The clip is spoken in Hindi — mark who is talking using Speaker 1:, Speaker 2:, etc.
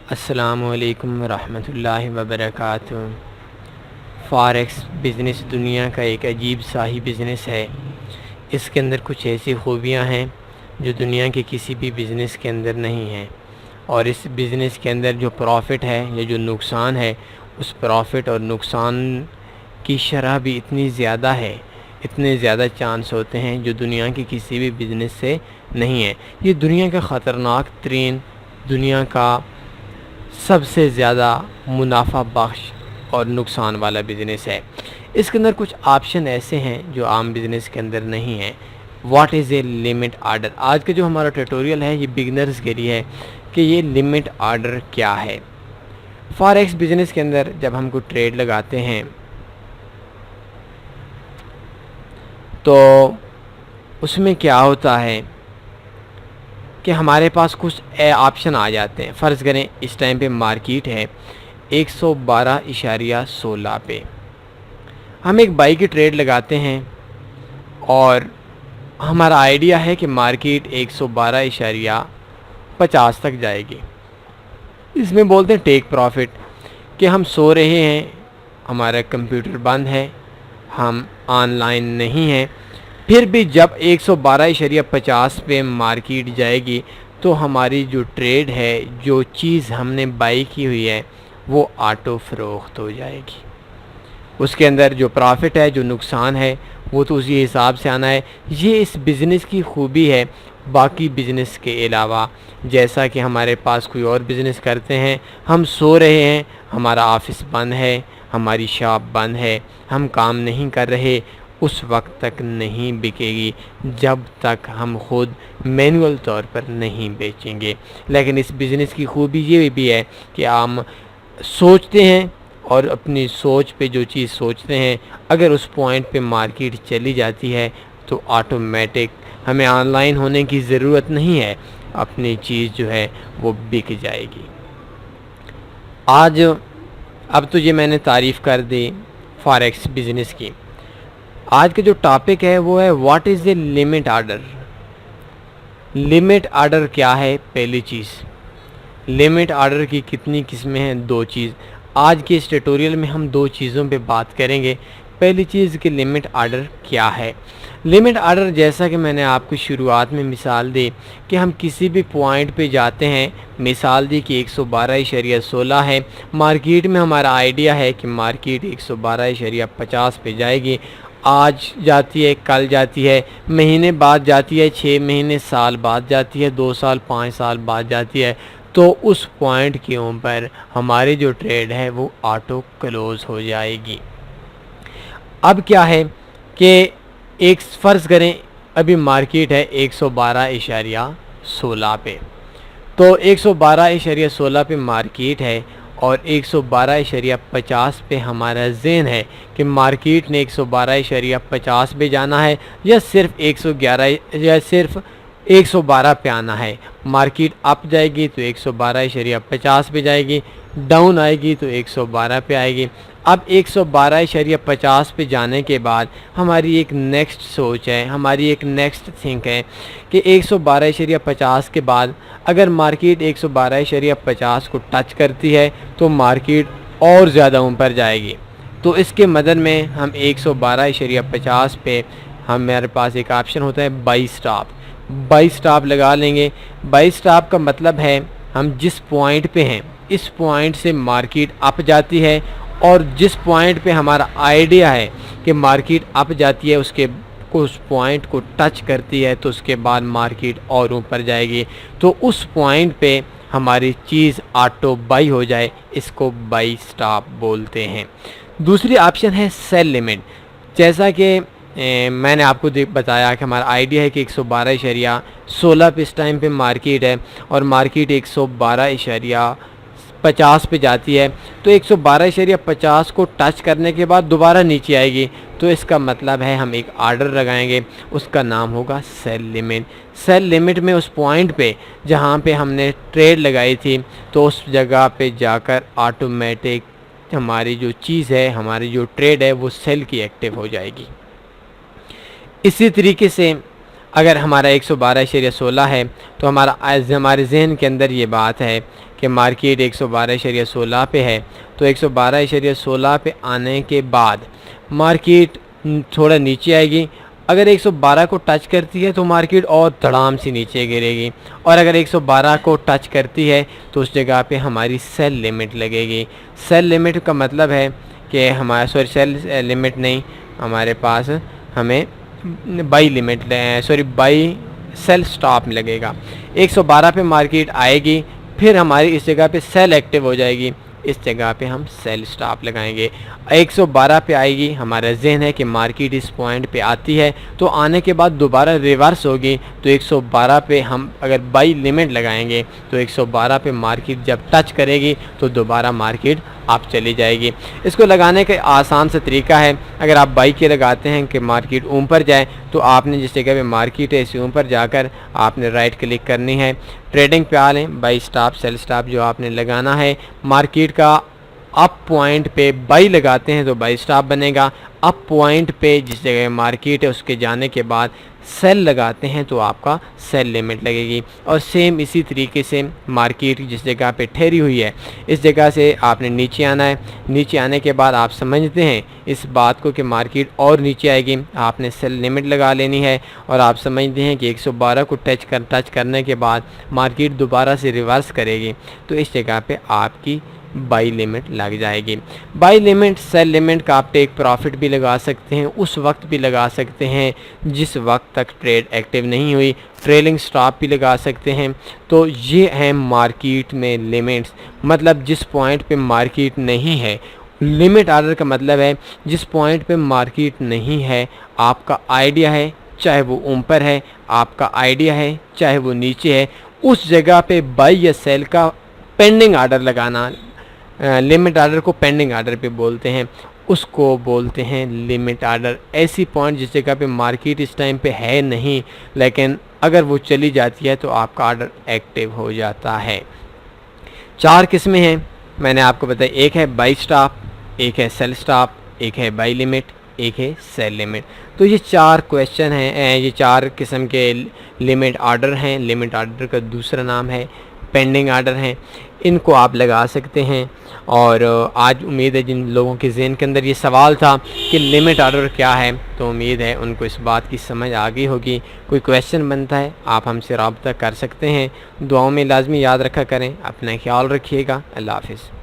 Speaker 1: अस्सलामुअलैकुम रहमतुल्लाहि व बरकातुहू। फ़ॉरेक्स बिज़नेस दुनिया का एक अजीब सा ही बिज़नेस है। इसके अंदर कुछ ऐसी खूबियाँ हैं जो दुनिया के किसी भी बिज़नेस के अंदर नहीं हैं, और इस बिज़नेस के अंदर जो प्रॉफ़िट है या जो नुकसान है, उस प्रॉफ़िट और नुकसान की शरह भी इतनी ज़्यादा है, इतने ज़्यादा चांस होते हैं जो दुनिया के किसी भी बिज़नेस से नहीं है। ये दुनिया का ख़तरनाक तरीन, दुनिया का सबसे ज़्यादा मुनाफा बख्श और नुकसान वाला बिज़नेस है। इसके अंदर कुछ ऑप्शन ऐसे हैं जो आम बिज़नेस के अंदर नहीं हैं। What is a limit order? आज का जो हमारा ट्यूटोरियल है ये बिगिनर्स के लिए है कि ये लिमिट आर्डर क्या है। फॉरेक्स बिज़नेस के अंदर जब हम कोई ट्रेड लगाते हैं तो उसमें क्या होता है कि हमारे पास कुछ ऑप्शन आ जाते हैं। फ़र्ज़ करें इस टाइम पे मार्केट है 112.16 पे। हम एक बाई की ट्रेड लगाते हैं और हमारा आइडिया है कि मार्केट 112.50 तक जाएगी। इसमें बोलते हैं टेक प्रॉफिट, कि हम सो रहे हैं, हमारा कंप्यूटर बंद है, हम ऑनलाइन नहीं हैं, फिर भी जब 112.50 पे मार्केट जाएगी तो हमारी जो ट्रेड है, जो चीज़ हमने बाई की हुई है, वो ऑटो फ़रोख्त हो जाएगी। उसके अंदर जो प्रॉफिट है, जो नुकसान है, वो तो उसी हिसाब से आना है। ये इस बिज़नेस की खूबी है बाकी बिज़नेस के अलावा। जैसा कि हमारे पास कोई और बिज़नेस करते हैं, हम सो रहे हैं, हमारा ऑफ़िस बंद है, हमारी शॉप बंद है, हम काम नहीं कर रहे, उस वक्त तक नहीं बिकेगी जब तक हम ख़ुद मैनुअल तौर पर नहीं बेचेंगे। लेकिन इस बिज़नेस की खूबी ये भी है कि हम सोचते हैं और अपनी सोच पे जो चीज़ सोचते हैं, अगर उस पॉइंट पे मार्केट चली जाती है तो ऑटोमेटिक हमें ऑनलाइन होने की ज़रूरत नहीं है, अपनी चीज़ जो है वो बिक जाएगी। आज अब तो ये मैंने तारीफ़ कर दी फॉरेक्स बिज़नेस की। आज का जो टॉपिक है वो है what is the limit order. Limit order क्या है? पहली चीज़, लिमिट आर्डर की कितनी किस्में हैं? दो चीज़। आज के इस ट्यूटोरियल में हम दो चीज़ों पे बात करेंगे। पहली चीज़ कि लिमिट आर्डर क्या है। लिमिट आर्डर, जैसा कि मैंने आपको शुरुआत में मिसाल दी कि हम किसी भी पॉइंट पे जाते हैं, मिसाल दी कि 112.16 है, मार्केट में हमारा आइडिया है कि मार्केट 112.50 पे जाएगी। आज जाती है, कल जाती है, महीने बाद जाती है, 6 महीने, साल बाद जाती है, 2 साल, 5 साल बाद जाती है, तो उस पॉइंट के ऊपर हमारी जो ट्रेड है वो ऑटो क्लोज़ हो जाएगी। अब क्या है कि एक फ़र्ज़ करें अभी मार्केट है 112.16 पे, तो 112.16 पे मार्केट है और 112.50 पे हमारा ज़हन है कि मार्केट ने 112.50 पे जाना है या सिर्फ 111 या सिर्फ 112 पे आना है। मार्केट अप जाएगी तो 112.50 पे जाएगी, डाउन आएगी तो 112 पे आएगी। अब 112.50 पे जाने के बाद हमारी एक नेक्स्ट सोच है, हमारी एक नेक्स्ट थिंक है कि 112.50 के बाद अगर मार्केट 112.50 को टच करती है तो मार्केट और ज़्यादा ऊपर जाएगी। तो इसके मदद में हम 112.50 पे हमारे पास एक ऑप्शन होता है बाई स्टॉप। बाई स्टॉप लगा लेंगे। बाई स्टॉप का मतलब है हम जिस पॉइंट पे हैं, इस पॉइंट से मार्केट अप जाती है और जिस पॉइंट पे हमारा आइडिया है कि मार्केट अप जाती है उसके उस पॉइंट को टच करती है तो उसके बाद मार्केट और ऊपर जाएगी, तो उस पॉइंट पे हमारी चीज़ ऑटो बाई हो जाए, इसको बाई स्टॉप बोलते हैं। दूसरी ऑप्शन है सेल लिमिट। जैसा कि मैंने आपको बताया कि हमारा आइडिया है कि 112.16 पे इस टाइम पे मार्केट है और मार्केट 112.50 पे जाती है, तो 112.50 को टच करने के बाद दोबारा नीचे आएगी, तो इसका मतलब है हम एक आर्डर लगाएंगे, उसका नाम होगा सेल लिमिट। सेल लिमिट में उस पॉइंट पे जहाँ पे हमने ट्रेड लगाई थी, तो उस जगह पे जाकर ऑटोमेटिक हमारी जो चीज़ है, हमारी जो ट्रेड है वो सेल की एक्टिव हो जाएगी। इसी तरीके से अगर हमारा 112.16 है तो हमारे जहन के अंदर ये बात है कि मार्केट 112.16 पे है, तो 112.16 पे आने के बाद मार्केट थोड़ा नीचे आएगी। अगर 112 को टच करती है तो मार्केट और धड़ाम से नीचे गिरेगी, और अगर 112 को टच करती है तो उस जगह पे हमारी सेल लिमिट लगेगी। सेल लिमिट का मतलब है कि सेल लिमिट नहीं, हमारे पास हमें बाई सेल स्टॉप लगेगा। 112 पे मार्केट आएगी, फिर हमारी इस जगह पे सेल एक्टिव हो जाएगी, इस जगह पे हम सेल स्टॉप लगाएंगे। 112 पे आएगी, हमारा जहन है कि मार्केट इस पॉइंट पे आती है तो आने के बाद दोबारा रिवर्स होगी, तो 112 पे हम अगर बाई लिमिट लगाएंगे तो 112 पे मार्केट जब टच करेगी तो दोबारा मार्केट आप चली जाएगी। इसको लगाने का आसान सा तरीका है, अगर आप बाई के लगाते हैं कि मार्केट ऊपर जाए तो आपने जिस जगह पे मार्केट है इससे ऊपर जाकर आपने राइट क्लिक करनी है, ट्रेडिंग पे आ लें, बाई स्टॉप सेल स्टॉप जो आपने लगाना है। मार्केट का अप पॉइंट पे बाई लगाते हैं तो बाई स्टॉप बनेगा, अप पॉइंट पे जिस जगह मार्केट है उसके जाने के बाद सेल लगाते हैं तो आपका सेल लिमिट लगेगी। और सेम इसी तरीके से मार्केट जिस जगह पे ठहरी हुई है इस जगह से आपने नीचे आना है। नीचे आने के बाद आप समझते हैं इस बात को कि मार्केट और नीचे आएगी, आपने सेल लिमिट लगा लेनी है, और आप समझते हैं कि 112 को टच करने के बाद मार्केट दोबारा से रिवर्स करेगी, तो इस जगह पे आपकी बाई लिमिट लग जाएगी। बाई लिमिट सेल लिमिट का आप टेक प्रॉफिट भी लगा सकते हैं, उस वक्त भी लगा सकते हैं जिस वक्त तक ट्रेड एक्टिव नहीं हुई, ट्रेलिंग स्टॉप भी लगा सकते हैं। तो ये है मार्केट में लिमिट्स, मतलब जिस पॉइंट पे मार्केट नहीं है। लिमिट ऑर्डर का मतलब है जिस पॉइंट पे मार्केट नहीं है, आपका आइडिया है चाहे वो ऊपर है, आपका आइडिया है चाहे वो नीचे है, उस जगह पे बाई या सेल का पेंडिंग ऑर्डर लगाना। लिमिट ऑर्डर को पेंडिंग ऑर्डर पे बोलते हैं, उसको बोलते हैं लिमिट ऑर्डर। ऐसी पॉइंट जिस जगह पे मार्केट इस टाइम पे है नहीं, लेकिन अगर वो चली जाती है तो आपका ऑर्डर एक्टिव हो जाता है। 4 किस्में हैं मैंने आपको बताई, एक है बाई स्टॉप, एक है सेल स्टॉप, एक है बाई लिमिट, एक है सेल लिमिट। तो ये 4 क्वेश्चन हैं, ये 4 किस्म के लिमिट ऑर्डर हैं। लिमिट ऑर्डर का दूसरा नाम है पेंडिंग ऑर्डर हैं, इनको आप लगा सकते हैं। और आज उम्मीद है जिन लोगों के ज़हन के अंदर ये सवाल था कि लिमिट ऑर्डर क्या है, तो उम्मीद है उनको इस बात की समझ आ गई होगी। कोई क्वेश्चन बनता है आप हमसे रब्ता कर सकते हैं। दुआओं में लाजमी याद रखा करें, अपना ख्याल रखिएगा। अल्लाह हाफ़िज़।